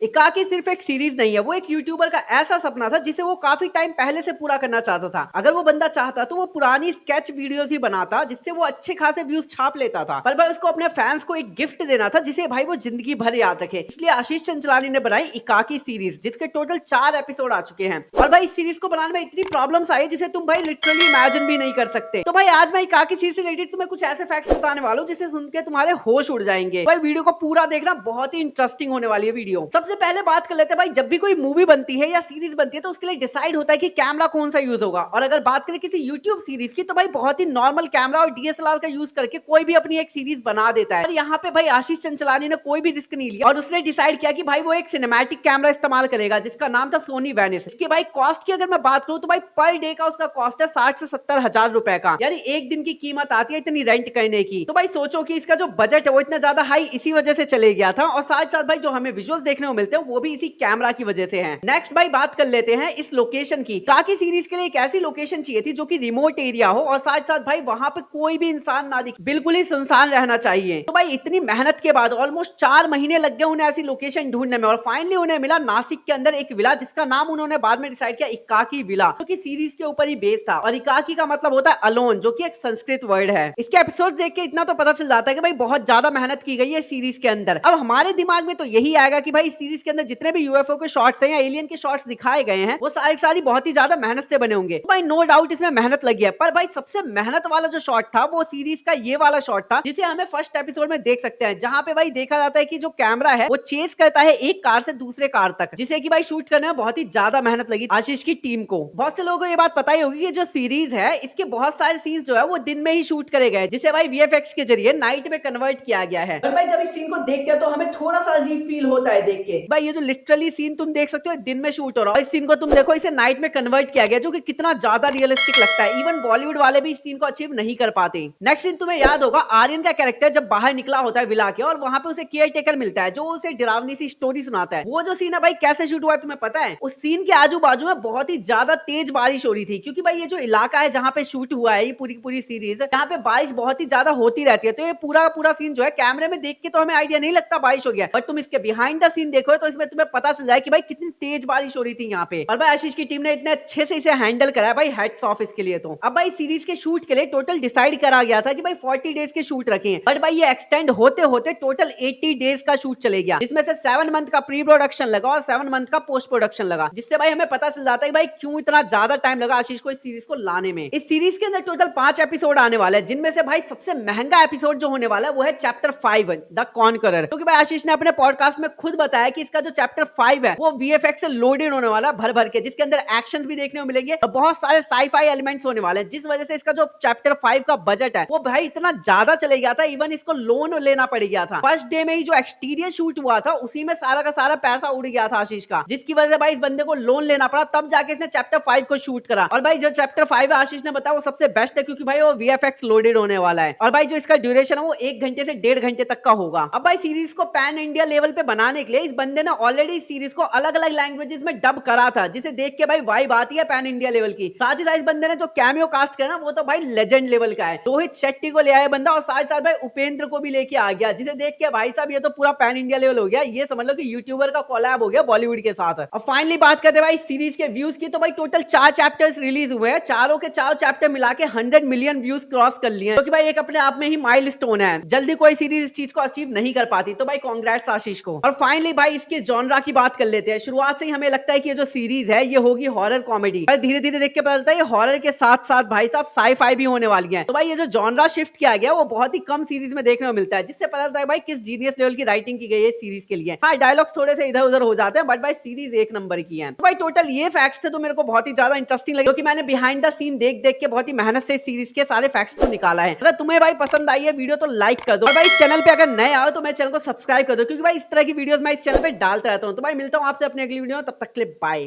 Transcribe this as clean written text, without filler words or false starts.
इकाकी सिर्फ एक सीरीज नहीं है, वो एक यूट्यूबर का ऐसा सपना था जिसे वो काफी टाइम पहले से पूरा करना चाहता था। अगर वो बंदा चाहता तो वो पुरानी स्केच वीडियोस ही बनाता जिससे वो अच्छे खासे व्यूज छाप लेता था, पर भाई उसको अपने फैंस को एक गिफ्ट देना था जिसे भाई वो जिंदगी भर याद रखे। इसलिए आशीष चंचलानी ने बनाई इकाकी सीरीज, जिसके टोटल 4 एपिसोड आ चुके हैं। और भाई इस सीरीज को बनाने में इतनी प्रॉब्लम्स आई जिसे तुम भाई लिटरली इमेजिन भी नहीं कर सकते। तो भाई आज मैं इकाकी सीरीज से रिलेटेड तुम्हें कुछ ऐसे फैक्ट्स बताने वाला हूं जिसे सुन के तुम्हारे होश उड़ जाएंगे। भाई वीडियो को पूरा देखना, बहुत ही इंटरेस्टिंग होने वाली है वीडियो। सबसे पहले बात कर लेते हैं भाई, जब भी कोई मूवी बनती है या सीरीज बनती है तो उसके लिए डिसाइड होता है कि कैमरा कौन सा यूज होगा। और अगर बात करें किसी यूट्यूब सीरीज की तो भाई बहुत ही नॉर्मल कैमरा और डीएसएलआर का यूज करके कोई भी अपनी एक सीरीज बना देता है। और यहाँ पे भाई आशीष चंचलानी ने कोई भी रिस्क नहीं लिया और उसने डिसाइड किया कि भाई वो एक सिनेमैटिक कैमरा इस्तेमाल करेगा जिसका नाम था सोनी वेनिस। इसकी भाई कॉस्ट की अगर मैं बात करूं तो भाई पर डे का उसका कॉस्ट है 60 से 70 हजार रुपए का, यानी एक दिन की कीमत आती है इतनी रेंट करने की। तो भाई सोचो कि इसका जो बजट है वो इतना ज्यादा हाई इसी वजह से चले गया था। और साथ साथ भाई जो हमें विजुअल्स देखने को मिलते हैं वो भी इसी कैमरा की वजह से है। नेक्स्ट भाई बात कर लेते हैं इस लोकेशन की। काकी सीरीज के लिए एक ऐसी लोकेशन चाहिए थी जो कि रिमोट एरिया हो और साथ साथ भाई वहां पे कोई भी इंसान ना दिखे, बिल्कुल ही सुनसान रहना चाहिए। तो भाई इतनी मेहनत के बाद ऑलमोस्ट 4 महीने लग गए उन्हें ऐसी लोकेशन ढूंढने में और फाइनली उन्हें मिला नासिक के अंदर एक विला जिसका नाम उन्होंने बाद में डिसाइड किया इकाकी विला, जो कि सीरीज के ऊपर ही बेस्ड था। और इकाकी का मतलब होता है अलोन, जो कि एक संस्कृत वर्ड है। इसके एपिसोड देख के इतना तो पता चल जाता है कि भाई बहुत ज्यादा मेहनत की गई है सीरीज के अंदर। अब हमारे दिमाग में तो यही आएगा कि भाई सीरीज के अंदर जितने भी यूएफओ के शॉट्स हैं या एलियन के शॉट्स दिखाए गए हैं वो सारी बहुत ही ज्यादा मेहनत से बने होंगे। तो भाई नो डाउट इसमें मेहनत लगी है, पर भाई सबसे मेहनत वाला जो शॉट था वो सीरीज का ये वाला शॉट था जिसे हमें फर्स्ट एपिसोड में देख सकते हैं, जहां पे भाई देखा जाता है कि जो कैमरा है वो चेस करता है एक कार से दूसरे कार तक, जिसे कि भाई शूट करने में बहुत ही ज्यादा मेहनत लगी आशीष की टीम को। बहुत से लोगों को ये बात पता ही होगी कि जो सीरीज है इसके बहुत सारे सीन्स जो है वो दिन में ही शूट करे गए, जिसे भाई वीएफएक्स के जरिए नाइट में कन्वर्ट किया गया है। और भाई जब इस सीन को देखते हैं तो हमें थोड़ा सा अजीब फील होता है देख के। भाई ये जो लिटरली सीन तुम देख सकते हो दिन में शूट हो रहा है, इस सीन को तुम देखो इसे नाइट में कन्वर्ट किया गया, जो कि कितना ज्यादा रियलिस्टिक लगता है। इवन बॉलीवुड वाले भी इस सीन को अचीव नहीं कर पाते। नेक्स्ट सीन तुम्हें याद होगा, आर्यन का कैरेक्टर जब बाहर निकला होता है विला के और वहां पे उसे केयर टेकर मिलता है जो उसे डरावनी सी स्टोरी सुनाता है। वो जो सीन है भाई कैसे शूट हुआ है तुम्हें पता है? उस सीन के आजू बाजू में बहुत ही ज्यादा तेज बारिश हो रही थी, क्योंकि भाई ये जो इलाका है जहाँ पे शूट हुआ है ये पूरी सीरीज, यहाँ पे बारिश बहुत ही ज्यादा होती रहती है। तो ये पूरा सीन जो है कैमरे में देख के तो हमें आइडिया नहीं लगता बारिश हो गया, बट तुम इसके बिहाइंड द सीन देखो तो इसमें तुम्हें पता चल जाए कि भाई कितनी तेज बारिश हो रही थी यहाँ पे। और भाई आशीष की टीम ने इतने अच्छे से इसे हैंडल करा है भाई, हेड्स ऑफ इसके लिए। तो अब भाई सीरीज के शूट के लिए टोटल डिसाइड करा गया था कि भाई 40 डेज के शूट रखे, बट भाई ये एक्सटेंड होते होते टोटल 80 डेज का शूट चले गया, जिसमें से 7 मंथ का प्री प्रोडक्शन लगा और 7 मंथ का पोस्ट प्रोडक्शन लगा, जिससे भाई हमें पता चल जाता है कि भाई क्यों इतना ज्यादा टाइम लगा आशीष को इस सीरीज को लाने में। इस सीरीज के अंदर टोटल 5 एपिसोड आने वाले हैं, जिनमें से भाई सबसे महंगा एपिसोड जो होने वाला है वो है चैप्टर 5 द कॉन्करर, क्योंकि भाई आशीष ने अपने पॉडकास्ट में खुद बताया कि इसका जो चैप्टर 5 है वो वीएफएक्स से लोडेड होने वाला भर भर के, जिसके अंदर एक्शन भी देखने को मिलेंगे और बहुत सारे साई-फाई एलिमेंट्स होने वाले हैं, जिस वजह से इसका जो चैप्टर 5 का बजट है वो भाई इतना ज्यादा चले गया था, इवन इसको लोन लेना पड़ गया था। फर्स्ट डे में ही जो एक्सटीरियर शूट हुआ था उसी में सारा का सारा पैसा उड़ गया था आशीष का, जिसकी वजह से भाई इस बंदे को लोन लेना पड़ा, तब जाके इसने चैप्टर 5 को शूट करा। और भाई जो चैप्टर 5 है आशीष ने बताया वो सबसे बेस्ट है, क्योंकि भाई वो वीएफएक्स लोडेड होने वाला है और भाई जो इसका ड्यूरेशन है वो 1 घंटे से 1.5 घंटे तक का होगा। अब भाई सीरीज को पैन इंडिया लेवल पे बनाने के लिए इस बंदे ने ऑलरेडी इस सीरीज को अलग अलग लैंग्वेजेस में डब करा था, जिसे देख के भाई वाइब आती है पैन इंडिया लेवल की। साथ ही साथ इस बंदे ने जो कैमियो कास्ट किया ना वो तो भाई लेजेंड लेवल का है। रोहित शेट्टी को ले आया बंदा और साथ साथ भाई उपेंद्र को भी लेके आ गया, जिसे देख के भाई साहब ये तो पूरा पैन इंडिया लेवल हो गया। ये समझ लो कि यूट्यूबर का कोलैब हो गया बॉलीवुड के साथ। और फाइनली बात करते हैं भाई सीरीज के व्यूज की, तो भाई टोटल 4 चैप्टर्स रिलीज हुए हैं, चारों के 4 चैप्टर मिला के 100 मिलियन व्यूज क्रॉस कर लिए, क्योंकि भाई एक अपने आप में ही माइलस्टोन है, जल्दी कोई सीरीज इस चीज को अचीव नहीं कर पाती। तो भाई कांग्रेट्स आशीष को। और फाइनली भाई इसके जॉनरा की बात कर लेते हैं। शुरुआत से ही हमें लगता है कि ये जो सीरीज है ये होगी हॉरर कॉमेडी, पर धीरे धीरे देख के पता चलता है ये हॉरर के साथ साथ भाई साहब साई-फाई भी होने वाली है। तो भाई ये जो जॉनरा शिफ्ट किया गया वो बहुत ही कम सीरीज में देखने को मिलता है, जिससे पता चलता है भाई किस जीनियस लेवल की राइटिंग की गई है सीरीज के लिए। हाँ डायलॉग्स थोड़े से इधर उधर हो जाते हैं, बट भाई सीरीज एक नंबर की है। तो भाई टोटल ये फैक्ट्स थे तो मेरे को बहुत ही ज्यादा इंटरेस्टिंग लगे, क्योंकि मैंने बिहाइंड द सीन देख देख के बहुत ही मेहनत से सीरीज के सारे फैक्ट्स को निकाला है। अगर तुम्हें भाई पसंद आई है वीडियो तो लाइक कर दो, और भाई चैनल पे अगर नए आओ तो मेरे चैनल को सब्सक्राइब कर दो, क्योंकि भाई इस तरह की वीडियोस मैं इस चैनल पे डालता रहता हूँ। तो भाई मिलता हूँ आपसे अपने अगली वीडियो में, तब तक के लिए बाय।